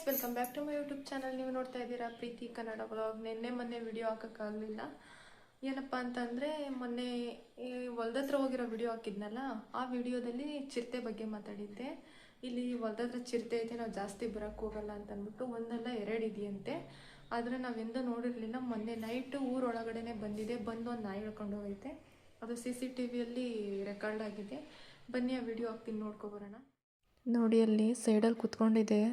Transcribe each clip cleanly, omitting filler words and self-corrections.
Welcome back to my YouTube channel. ನೀವು ನೋಡ್ತಾ ಇದ್ದೀರಾ ಪ್ರೀತಿ ಕನ್ನಡ ಬ್ಲಾಗ್. ಮೊನ್ನೆ ವಿಡಿಯೋ ಹಾಕೋಕ್ಕಾಗಲಿಲ್ಲ. ಏನಪ್ಪ ಅಂತಂದರೆ ಮೊನ್ನೆ ಈ ಹೊಲ್ದತ್ರ ಹೋಗಿರೋ ವಿಡಿಯೋ ಹಾಕಿದ್ನಲ್ಲ, ಆ ವಿಡಿಯೋದಲ್ಲಿ ಚಿರತೆ ಬಗ್ಗೆ ಮಾತಾಡಿದ್ದೆ. ಇಲ್ಲಿ ಹೊಲ್ದತ್ರ ಚಿರತೆ ಐತೆ, ನಾವು ಜಾಸ್ತಿ ಬರೋಕ್ಕೆ ಹೋಗಲ್ಲ ಅಂತ ಅಂದ್ಬಿಟ್ಟು ಒಂದಲ್ಲ ಎರಡು ಇದೆಯಂತೆ. ಆದರೆ ನಾವೆಂದೂ ನೋಡಿರಲಿಲ್ಲ. ಮೊನ್ನೆ ನೈಟು ಊರೊಳಗಡೆ ಬಂದಿದೆ, ಬಂದು ಒಂದು ನಾಯಿ ಹಿಡ್ಕೊಂಡು ಹೋಗೈತೆ. ಅದು CCTVಯಲ್ಲಿ ರೆಕಾರ್ಡ್ ಆಗಿದೆ. ಬನ್ನಿ ಆ ವಿಡಿಯೋ ಹಾಕ್ತೀನಿ, ನೋಡ್ಕೊಬರೋಣ. ನೋಡಿ ಅಲ್ಲಿ ಸೈಡಲ್ಲಿ ಕೂತ್ಕೊಂಡಿದೆ.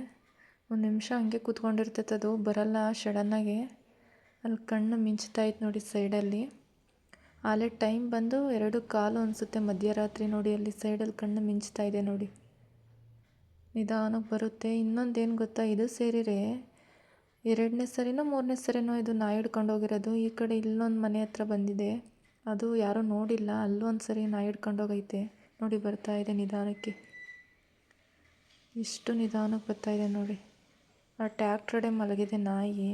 ಒಂದು ನಿಮಿಷ ಹಂಗೆ ಕೂತ್ಕೊಂಡಿರ್ತೈತೆ, ಅದು ಬರಲ್ಲ ಸಡನ್ನಾಗಿ. ಅಲ್ಲಿ ಕಣ್ಣು ಮಿಂಚ್ತಾಯಿತ್ತು ನೋಡಿ ಸೈಡಲ್ಲಿ. ಆಲೇ ಟೈಮ್ ಬಂದು 2:15 ಅನಿಸುತ್ತೆ, ಮಧ್ಯರಾತ್ರಿ. ನೋಡಿ ಅಲ್ಲಿ ಸೈಡಲ್ಲಿ ಕಣ್ಣು ಮಿಂಚ್ತಾ ಇದೆ ನೋಡಿ. ನಿಧಾನಕ್ಕೆ ಬರುತ್ತೆ. ಇನ್ನೊಂದೇನು ಗೊತ್ತಾ, ಇದು ಸೇರಿರೆ 2ನೇ ಸರಿನೋ 3ನೇ ಸರಿನೋ ಇದು ನಾಯಿ ಹಿಡ್ಕೊಂಡು ಹೋಗಿರೋದು. ಈ ಕಡೆ ಇಲ್ಲೊಂದು ಮನೆ ಹತ್ರ ಬಂದಿದೆ, ಅದು ಯಾರೂ ನೋಡಿಲ್ಲ. ಅಲ್ಲೊಂದು ಸರಿ ನಾಯಿ ಹಿಡ್ಕೊಂಡು ಹೋಗೈತೆ ನೋಡಿ. ಬರ್ತಾ ಇದೆ ನಿಧಾನಕ್ಕೆ, ಇಷ್ಟು ನಿಧಾನಕ್ಕೆ ಬರ್ತಾಯಿದೆ ನೋಡಿ. ಆ ಟ್ಯಾಕ್ಟ್ರಡೆ ಮಲಗಿದೆ ನಾಯಿ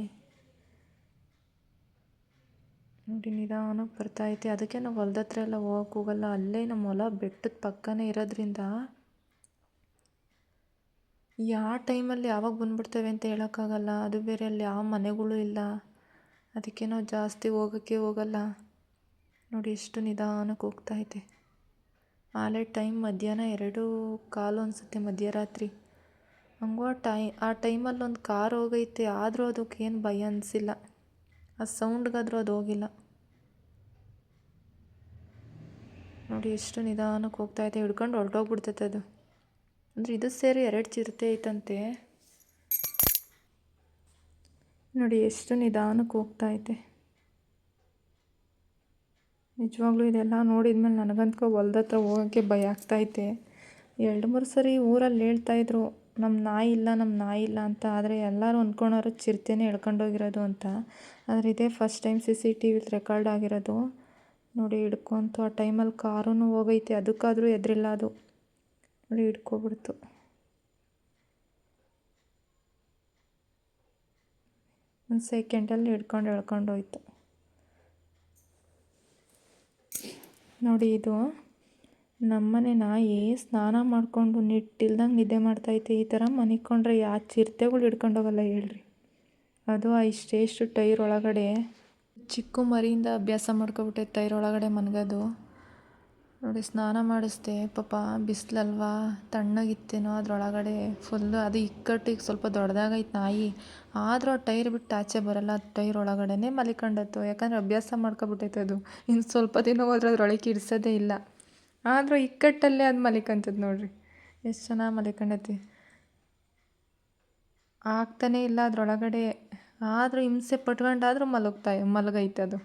ನೋಡಿ, ನಿಧಾನಕ್ಕೆ ಬರ್ತಾಯಿದೆ. ಅದಕ್ಕೆ ನಾವು ಹೊಲ್ದ ಹತ್ರ ಎಲ್ಲ ಹೋಗಕ್ಕೆ ಹೋಗಲ್ಲ. ಅಲ್ಲೇ ನಮ್ಮ ಹೊಲ ಬೆಟ್ಟದ ಪಕ್ಕನೇ ಇರೋದ್ರಿಂದ ಯಾವ ಟೈಮಲ್ಲಿ ಯಾವಾಗ ಬಂದ್ಬಿಡ್ತೇವೆ ಅಂತ ಹೇಳೋಕ್ಕಾಗಲ್ಲ. ಅದು ಬೇರೆ ಅಲ್ಲಿ ಯಾವ ಮನೆಗಳು ಇಲ್ಲ, ಅದಕ್ಕೆ ನಾವು ಜಾಸ್ತಿ ಹೋಗೋಕ್ಕೆ ಹೋಗಲ್ಲ. ನೋಡಿ ಎಷ್ಟು ನಿಧಾನಕ್ಕೆ ಹೋಗ್ತಾಯಿದೆ. ಆಲೇ ಟೈಮ್ ಮಧ್ಯಾಹ್ನ 2:15 ಅನಿಸುತ್ತೆ, ಮಧ್ಯರಾತ್ರಿ. ಹಂಗೋ ಆ ಟೈಮಲ್ಲಿ ಒಂದು ಕಾರ್ ಹೋಗೈತೆ, ಆದರೂ ಅದಕ್ಕೇನು ಭಯ ಅನಿಸಿಲ್ಲ. ಆ ಸೌಂಡ್ಗಾದರೂ ಅದು ಹೋಗಿಲ್ಲ. ನೋಡಿ ಎಷ್ಟು ನಿಧಾನಕ್ಕೆ ಹೋಗ್ತಾಯಿದೆ. ಹಿಡ್ಕೊಂಡು ಹೊರಟೋಗ್ಬಿಡ್ತೈತೆ ಅದು. ಅಂದರೆ ಇದು ಸೇರಿ 2 ಚಿರತೆ ಐತಂತೆ ನೋಡಿ. ಎಷ್ಟು ನಿಧಾನಕ್ಕೆ ಹೋಗ್ತಾಯಿದೆ. ನಿಜವಾಗ್ಲೂ ಇದೆಲ್ಲ ನೋಡಿದ್ಮೇಲೆ ನನಗಂತೂ ಹೊಲ್ದ ಹತ್ರ ಹೋಗೋಕ್ಕೆ ಭಯ ಆಗ್ತಾಯಿದೆ. 2-3 ಸರಿ ಊರಲ್ಲಿ ಹೇಳ್ತಾಯಿದ್ರು ನಮ್ಮ ನಾಯಿ ಇಲ್ಲ ಅಂತ. ಆದರೆ ಎಲ್ಲರೂ ಅಂದ್ಕೊಳೋರು ಚಿರತೆನೇ ಎಳ್ಕೊಂಡೋಗಿರೋದು ಅಂತ. ಆದರೆ ಇದೇ ಫಸ್ಟ್ ಟೈಮ್ CCTVಲಿ ರೆಕಾರ್ಡ್ ಆಗಿರೋದು ನೋಡಿ. ಹಿಡ್ಕೊಂತು ಆ ಟೈಮಲ್ಲಿ ಕಾರೂ ಹೋಗೈತೆ, ಅದಕ್ಕಾದರೂ ಎದ್ರಿಲ್ಲ ಅದು ನೋಡಿ. ಹಿಡ್ಕೊಬಿಡ್ತು. ಒಂದು ಸೆಕೆಂಡಲ್ಲಿ ಎಳ್ಕೊಂಡೋಯ್ತು ನೋಡಿ. ಇದು ನಮ್ಮನೆ ನಾಯಿ ಸ್ನಾನ ಮಾಡಿಕೊಂಡು ನಿಟ್ಟಿಲ್ದಂಗೆ ನಿದ್ದೆ ಮಾಡ್ತೈತೆ. ಈ ಥರ ಮನಿಕೊಂಡ್ರೆ ಯಾವ ಚಿರತೆಗಳು ಹಿಡ್ಕೊಂಡೋಗಲ್ಲ ಹೇಳ್ರಿ. ಅದು ಇಷ್ಟು ಟೈರ್ ಒಳಗಡೆ ಚಿಕ್ಕ ಮರಿಯಿಂದ ಅಭ್ಯಾಸ ಮಾಡ್ಕೊಬಿಟ್ಟೆ, ಟೈರ್ ಒಳಗಡೆ ಮನ್ಗೋದು ನೋಡಿ. ಸ್ನಾನ ಮಾಡಿಸ್ದೆ, ಪಾಪ ಬಿಸಿಲಲ್ವಾ, ತಣ್ಣಗಿತ್ತೇನೋ ಅದರೊಳಗಡೆ ಫುಲ್ಲು. ಅದು ಇಕ್ಕಟ್ಟಿಗೆ ಸ್ವಲ್ಪ ದೊಡ್ಡದಾಗೈತೆ ನಾಯಿ, ಆದರೂ ಆ ಟೈರ್ ಬಿಟ್ಟು ಆಚೆ ಬರಲ್ಲ. ಅದು ಟೈರ್ ಒಳಗಡೆ ಮಲಿಕೊಂಡತ್ತು, ಯಾಕಂದರೆ ಅಭ್ಯಾಸ ಮಾಡ್ಕೊಬಿಟ್ಟೈತೆ ಅದು. ಇನ್ನು ಸ್ವಲ್ಪ ದಿನ ಹೋದ್ರೆ ಅದ್ರೊಳಗೆ ಇಡ್ಸೋದೇ ಇಲ್ಲ. ಆದರೂ ಇಕ್ಕಟ್ಟಲ್ಲೇ ಅದು ಮಲಿಕಂತದ್ದು ನೋಡ್ರಿ, ಎಷ್ಟು ಚೆನ್ನಾಗಿ ಮಲಿಕೊಂಡೈತಿ. ಆಗ್ತಾನೇ ಇಲ್ಲ ಅದರೊಳಗಡೆ, ಆದರೂ ಹಿಂಸೆ ಪಟ್ಕೊಂಡಾದರೂ ಮಲಗೈತೆ ಅದು.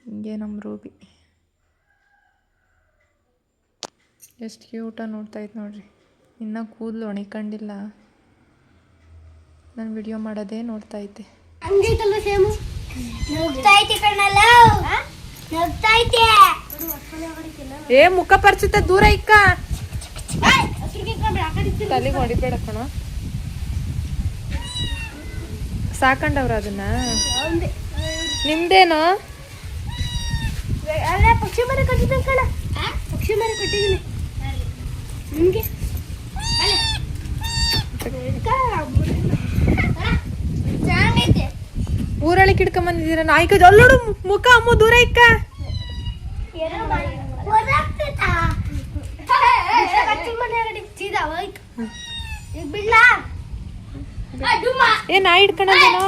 ಹಿಂಗೆ ನಮ್ಮ ರೂಬಿ ಎಷ್ಟು ಕ್ಯೂಟಾಗಿ ನೋಡ್ತಾಯಿತ್ತು ನೋಡ್ರಿ. ಇನ್ನೂ ಕೂದಲು ಒಣಿಕೊಂಡಿಲ್ಲ, ನಾನು ವಿಡಿಯೋ ಮಾಡೋದೇ ನೋಡ್ತಾಯಿದ್ದೆ. ಏ ಮುಖ ಪರಿಚಿತ ದೂರ ಇಕ್ಕ, ತಲೆಗೆ ಹೊಡಿಬೇಡ ಕಣ. ಸಾಕಂಡವ್ರ ಅದನ್ನ, ನಿಮ್ದೇನೋ ಪಕ್ಷಿ ಮರ ಕಟ್ಟಿದ್ದೀನಿ ಕಣ, ಪಕ್ಷಿ ಮರ ಕಟ್ಟಿದ್ದೀನಿ ನಿಮ್ಗೆ. ಊರೊಳಗೆ ಹಿಡ್ಕೊಂಬಂದಿದ್ದೀರ ನಾಯಿಕ. ಅಲ್ಲೋಡು ಮುಖ ಅಮ್ಮ ದೂರ ಇಕ್ಕ. ಏ ನಾಯಿ ಹಿಡ್ಕೊಂಡೇನೋ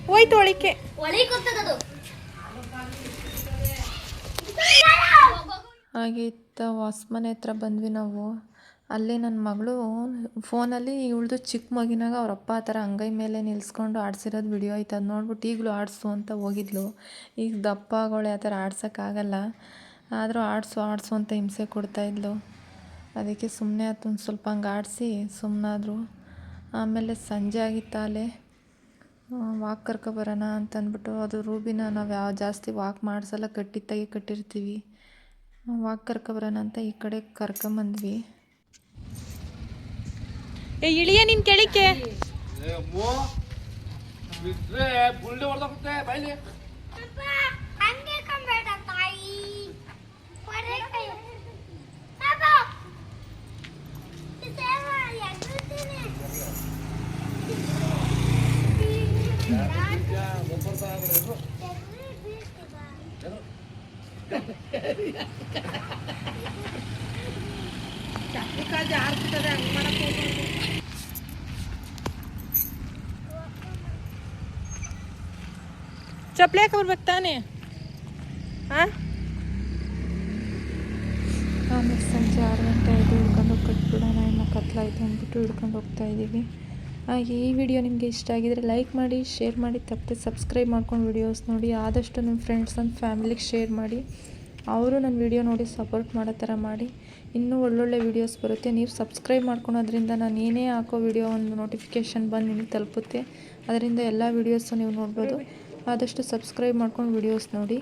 ಹೋಯ್ತು ಒಳಿಕೆ. ಹಾಗೆ ಇತ್ತ ಹೊಸ್ಮನೆ ಹತ್ರ ಬಂದ್ವಿ ನಾವು. ಅಲ್ಲಿ ನನ್ನ ಮಗಳು ಫೋನಲ್ಲಿ ಇವಳ್ದು ಚಿಕ್ಕ ಮಗಿನಾಗ ಅವರಪ್ಪ ಆ ಥರ ಅಂಗೈ ಮೇಲೆ ನಿಲ್ಲಿಸ್ಕೊಂಡು ಆಡಿಸಿರೋದು ವಿಡಿಯೋ ಐತೆ. ಅದು ನೋಡ್ಬಿಟ್ಟು ಈಗಲೂ ಆಡಿಸು ಅಂತ ಹೋಗಿದ್ಲು. ಈಗ ದಪ್ಪ ಆಗೋಳೆ, ಆ ಥರ ಆಡ್ಸೋಕ್ಕಾಗಲ್ಲ. ಆದರೂ ಆಡಿಸು ಅಂತ ಹಿಂಸೆ ಕೊಡ್ತಾಯಿದ್ಲು. ಅದಕ್ಕೆ ಸುಮ್ಮನೆ ಆತೊಂದು ಸ್ವಲ್ಪ ಹಂಗೆ ಆಡಿಸಿ ಸುಮ್ಮನಾದ್ರು. ಆಮೇಲೆ ಸಂಜೆ ಆಗಿತ್ತಾಲೆ ವಾಕ್ ಕರ್ಕೊಬರೋಣ ಅಂತಂದ್ಬಿಟ್ಟು, ಅದು ರೂಬಿನ ನಾವು ಜಾಸ್ತಿ ವಾಕ್ ಮಾಡಿಸಲ್ಲ, ಕಟ್ಟಿರ್ತೀವಿ. ವಾಕ್ ಕರ್ಕೊಬರೋಣ ಅಂತ ಈ ಕಡೆ ಕರ್ಕೊಂಬಂದ್ವಿ. ಏ ಇಳಿಯ ನಿನ್ ಕೆಳಿಕೆ. ಚಪ್ಪಲಿ ಹಾಕಿ ಬರ್ಬೇಕು ತಾನೇ. ಹಾಂ, ಆಮೇಲೆ ಸಂಜೆ 6 ಗಂಟೆ ಆಯಿತು. ಹಿಡ್ಕೊಂಡು ಹೋಗಿ ಕಟ್ಬಿಡೋಣ, ಇನ್ನು ಕತ್ಲಾಯಿತು ಅಂದ್ಬಿಟ್ಟು ಹಿಡ್ಕೊಂಡು ಹೋಗ್ತಾ ಇದ್ದೀವಿ. ಹಾಗೆ ಈ ವಿಡಿಯೋ ನಿಮಗೆ ಇಷ್ಟ ಆಗಿದರೆ ಲೈಕ್ ಮಾಡಿ, ಶೇರ್ ಮಾಡಿ, ತಪ್ಪದೆ ಸಬ್ಸ್ಕ್ರೈಬ್ ಮಾಡ್ಕೊಂಡು ವಿಡಿಯೋಸ್ ನೋಡಿ. ಆದಷ್ಟು ನಿಮ್ಮ ಫ್ರೆಂಡ್ಸ್ ಆ್ಯಂಡ್ ಫ್ಯಾಮಿಲಿಗೆ ಶೇರ್ ಮಾಡಿ, ಅವರು ನನ್ನ ವಿಡಿಯೋ ನೋಡಿ ಸಪೋರ್ಟ್ ಮಾಡೋ ಥರ ಮಾಡಿ. ಇನ್ನೂ ಒಳ್ಳೊಳ್ಳೆ ವೀಡಿಯೋಸ್ ಬರುತ್ತೆ. ನೀವು ಸಬ್ಸ್ಕ್ರೈಬ್ ಮಾಡ್ಕೊಳೋದ್ರಿಂದ ನಾನು ಏನೇ ಹಾಕೋ ವಿಡಿಯೋ ಒಂದು ನೋಟಿಫಿಕೇಷನ್ ಬಂದು ನಿಮಗೆ ತಲುಪುತ್ತೆ. ಅದರಿಂದ ಎಲ್ಲ ವೀಡಿಯೋಸು ನೀವು ನೋಡ್ಬೋದು. ಆದಷ್ಟು ಸಬ್ಸ್ಕ್ರೈಬ್ ಮಾಡ್ಕೊಂಡು ವಿಡಿಯೋಸ್ ನೋಡಿ.